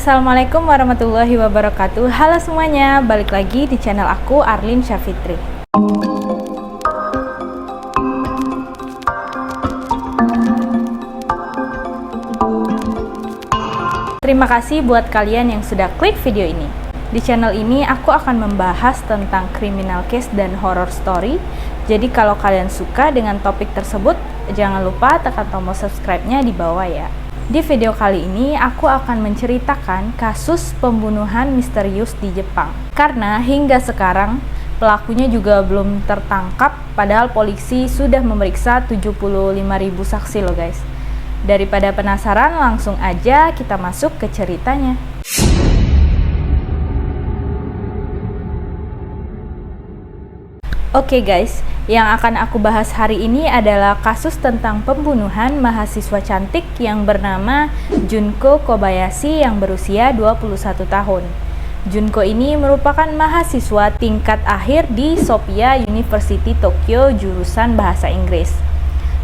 Assalamualaikum warahmatullahi wabarakatuh. Halo semuanya, balik lagi di channel aku, Arlin Syafitri. Terima kasih buat kalian yang sudah klik video ini. Di channel ini aku akan membahas tentang criminal case dan horror story. Jadi kalau kalian suka dengan topik tersebut, jangan lupa tekan tombol subscribe-nya di bawah ya. Di video kali ini aku akan menceritakan kasus pembunuhan misterius di Jepang. Karena hingga sekarang pelakunya juga belum tertangkap, padahal polisi sudah memeriksa 75.000 saksi loh guys. Daripada penasaran, langsung aja kita masuk ke ceritanya. Oke guys, yang akan aku bahas hari ini adalah kasus tentang pembunuhan mahasiswa cantik yang bernama Junko Kobayashi yang berusia 21 tahun. Junko ini merupakan mahasiswa tingkat akhir di Sophia University Tokyo jurusan bahasa Inggris.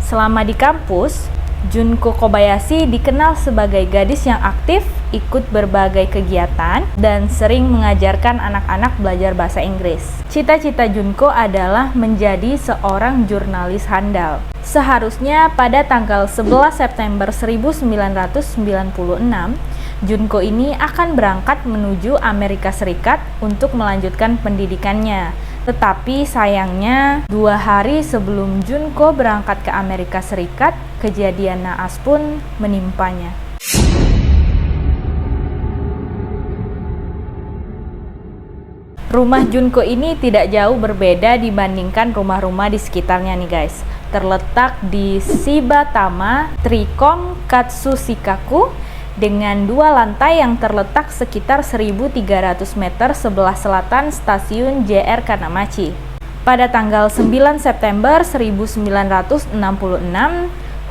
Selama di kampus, Junko Kobayashi dikenal sebagai gadis yang aktif, ikut berbagai kegiatan, dan sering mengajarkan anak-anak belajar bahasa Inggris. Cita-cita Junko adalah menjadi seorang jurnalis handal. Seharusnya pada tanggal 11 September 1996, Junko ini akan berangkat menuju Amerika Serikat untuk melanjutkan pendidikannya. Tetapi sayangnya 2 hari sebelum Junko berangkat ke Amerika Serikat, kejadian naas pun menimpanya. Rumah Junko ini tidak jauh berbeda dibandingkan rumah-rumah di sekitarnya nih guys. Terletak di Shibatama, Trikom, Katsushikaku, dengan 2 lantai yang terletak sekitar 1.300 meter sebelah selatan stasiun JR Kanamachi. Pada tanggal 9 September 1966,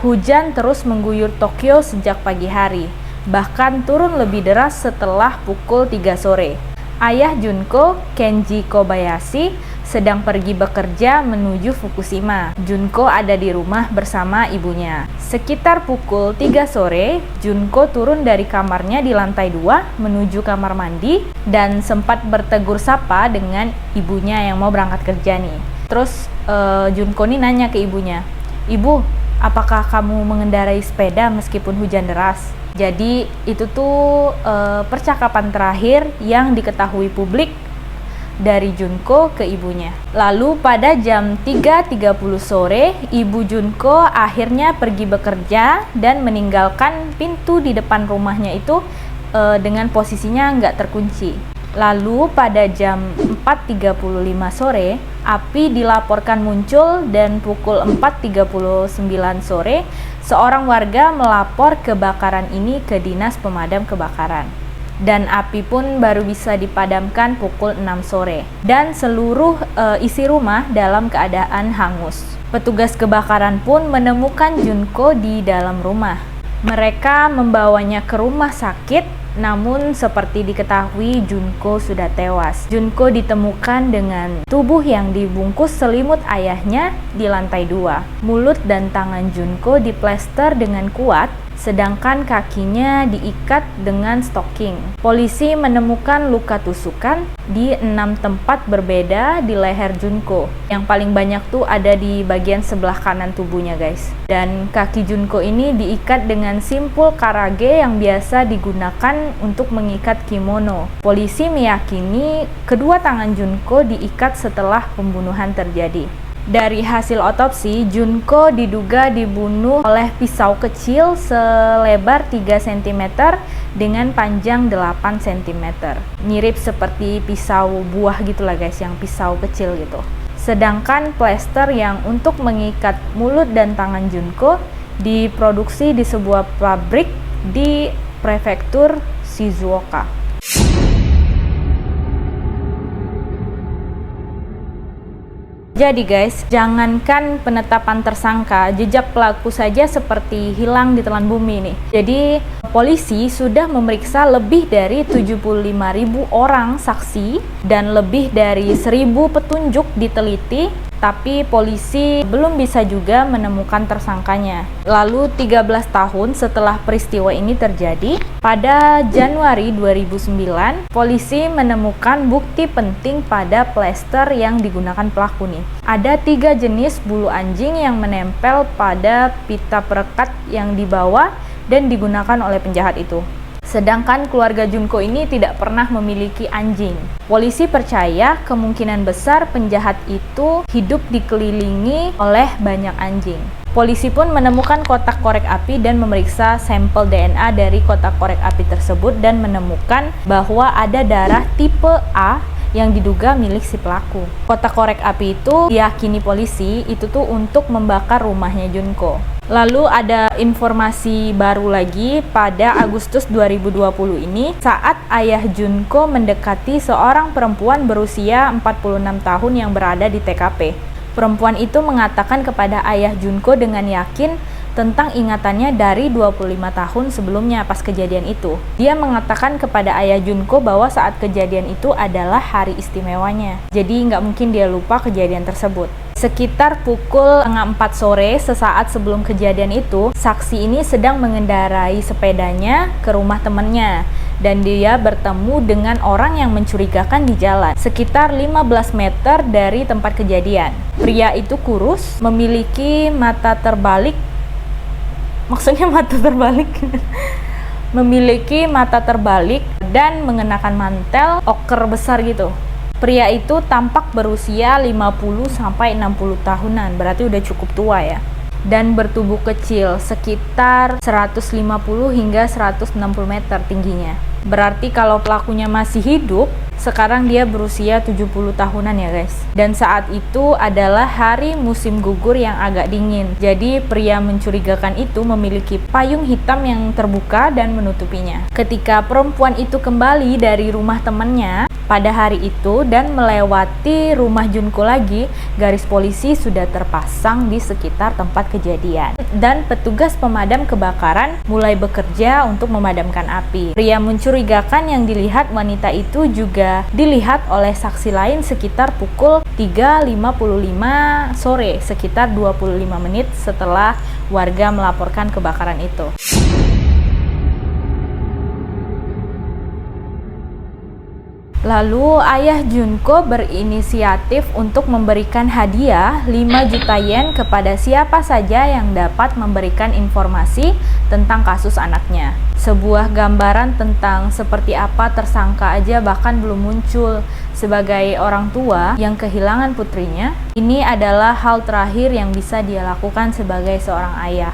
hujan terus mengguyur Tokyo sejak pagi hari, bahkan turun lebih deras setelah pukul 3 sore. Ayah Junko, Kenji Kobayashi, sedang pergi bekerja menuju Fukushima. Junko ada di rumah bersama ibunya. Sekitar pukul 3 sore, Junko turun dari kamarnya di lantai 2 menuju kamar mandi dan sempat bertegur sapa dengan ibunya yang mau berangkat kerja nih. Terus Junko nih nanya ke ibunya, "Ibu, apakah kamu mengendarai sepeda meskipun hujan deras?" Jadi itu tuh percakapan terakhir yang diketahui publik dari Junko ke ibunya. Lalu pada jam 3.30 sore, ibu Junko akhirnya pergi bekerja dan meninggalkan pintu di depan rumahnya itu dengan posisinya nggak terkunci. Lalu pada jam 4.35 sore, api dilaporkan muncul dan pukul 4.39 sore, seorang warga melapor kebakaran ini ke dinas pemadam kebakaran. Dan api pun baru bisa dipadamkan pukul 6 sore. Dan seluruh isi rumah dalam keadaan hangus. Petugas kebakaran pun menemukan Junko di dalam rumah. Mereka membawanya ke rumah sakit. Namun seperti diketahui, Junko sudah tewas. Junko ditemukan dengan tubuh yang dibungkus selimut ayahnya di lantai 2. Mulut dan tangan Junko diplester dengan kuat, sedangkan kakinya diikat dengan stocking. Polisi menemukan luka tusukan di 6 tempat berbeda di leher Junko. Yang paling banyak tuh ada di bagian sebelah kanan tubuhnya guys. Dan kaki Junko ini diikat dengan simpul karage yang biasa digunakan untuk mengikat kimono. Polisi meyakini kedua tangan Junko diikat setelah pembunuhan terjadi. Dari hasil otopsi, Junko diduga dibunuh oleh pisau kecil selebar 3 cm dengan panjang 8 cm. Mirip seperti pisau buah gitulah guys, yang pisau kecil gitu. Sedangkan plester yang untuk mengikat mulut dan tangan Junko diproduksi di sebuah pabrik di prefektur Shizuoka. Jadi guys, jangankan penetapan tersangka, jejak pelaku saja seperti hilang ditelan bumi nih. Jadi polisi sudah memeriksa lebih dari 75.000 orang saksi dan lebih dari 1.000 petunjuk diteliti, tapi polisi belum bisa juga menemukan tersangkanya. Lalu 13 tahun setelah peristiwa ini terjadi, pada Januari 2009, polisi menemukan bukti penting pada plester yang digunakan pelaku nih. Ada 3 jenis bulu anjing yang menempel pada pita perekat yang dibawa dan digunakan oleh penjahat itu. Sedangkan keluarga Junko ini tidak pernah memiliki anjing. Polisi percaya kemungkinan besar penjahat itu hidup dikelilingi oleh banyak anjing. Polisi pun menemukan kotak korek api dan memeriksa sampel DNA dari kotak korek api tersebut dan menemukan bahwa ada darah tipe A yang diduga milik si pelaku. Kotak korek api itu diyakini polisi itu tuh untuk membakar rumahnya Junko. Lalu ada informasi baru lagi pada Agustus 2020 ini, saat ayah Junko mendekati seorang perempuan berusia 46 tahun yang berada di TKP. Perempuan itu mengatakan kepada ayah Junko dengan yakin tentang ingatannya dari 25 tahun sebelumnya pas kejadian itu. Dia mengatakan kepada ayah Junko bahwa saat kejadian itu adalah hari istimewanya. Jadi nggak mungkin dia lupa kejadian tersebut. Sekitar pukul 4 sore sesaat sebelum kejadian itu, saksi ini sedang mengendarai sepedanya ke rumah temannya dan dia bertemu dengan orang yang mencurigakan di jalan sekitar 15 meter dari tempat kejadian. Pria itu kurus, memiliki mata terbalik. Maksudnya mata terbalik? Memiliki mata terbalik dan mengenakan mantel oker besar gitu. Pria itu tampak berusia 50-60 tahunan, berarti udah cukup tua ya. Dan bertubuh kecil, sekitar 150 hingga 160 meter tingginya. Berarti kalau pelakunya masih hidup, sekarang dia berusia 70 tahunan ya guys. Dan saat itu adalah hari musim gugur yang agak dingin. Jadi pria mencurigakan itu memiliki payung hitam yang terbuka dan menutupinya. Ketika perempuan itu kembali dari rumah temannya pada hari itu dan melewati rumah Junko lagi, garis polisi sudah terpasang di sekitar tempat kejadian. Dan petugas pemadam kebakaran mulai bekerja untuk memadamkan api. Pria mencurigakan yang dilihat wanita itu juga dilihat oleh saksi lain sekitar pukul 3.55 sore, sekitar 25 menit setelah warga melaporkan kebakaran itu. Lalu ayah Junko berinisiatif untuk memberikan hadiah 5 juta yen kepada siapa saja yang dapat memberikan informasi tentang kasus anaknya. Sebuah gambaran tentang seperti apa tersangka aja bahkan belum muncul. Sebagai orang tua yang kehilangan putrinya, ini adalah hal terakhir yang bisa dia lakukan sebagai seorang ayah.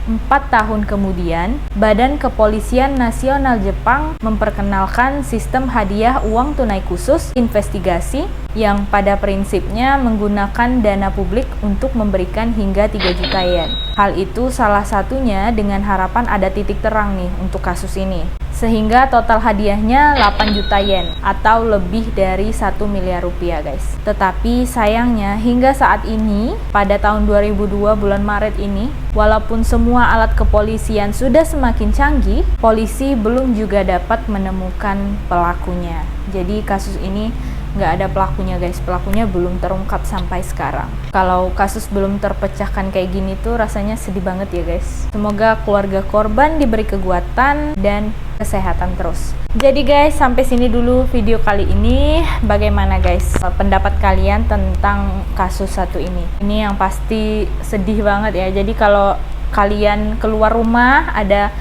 4 tahun kemudian, Badan Kepolisian Nasional Jepang memperkenalkan sistem hadiah uang tunai khusus investigasi yang pada prinsipnya menggunakan dana publik untuk memberikan hingga 3 juta yen. Hal itu salah satunya dengan harapan ada titik terang nih untuk kasus ini. Sehingga total hadiahnya 8 juta yen atau lebih dari 1 miliar rupiah guys. Tetapi sayangnya hingga saat ini pada tahun 2002 bulan Maret ini, walaupun semua alat kepolisian sudah semakin canggih, polisi belum juga dapat menemukan pelakunya. Jadi kasus ini nggak ada pelakunya guys, pelakunya belum terungkap sampai sekarang. Kalau kasus belum terpecahkan kayak gini tuh rasanya sedih banget ya guys. Semoga keluarga korban diberi kekuatan dan kesehatan terus. Jadi guys, sampai sini dulu video kali ini. Bagaimana guys pendapat kalian tentang kasus satu ini? Ini yang pasti sedih banget ya. Jadi kalau kalian keluar rumah ada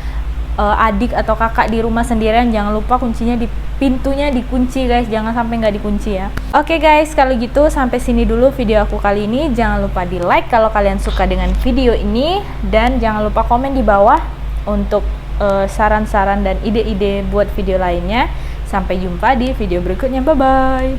adik atau kakak di rumah sendirian, jangan lupa kuncinya di pintunya dikunci guys, jangan sampai nggak dikunci ya. Oke guys, kalau gitu sampai sini dulu video aku kali ini. Jangan lupa di like kalau kalian suka dengan video ini, dan jangan lupa komen di bawah untuk saran-saran dan ide-ide buat video lainnya. Sampai jumpa di video berikutnya, bye bye.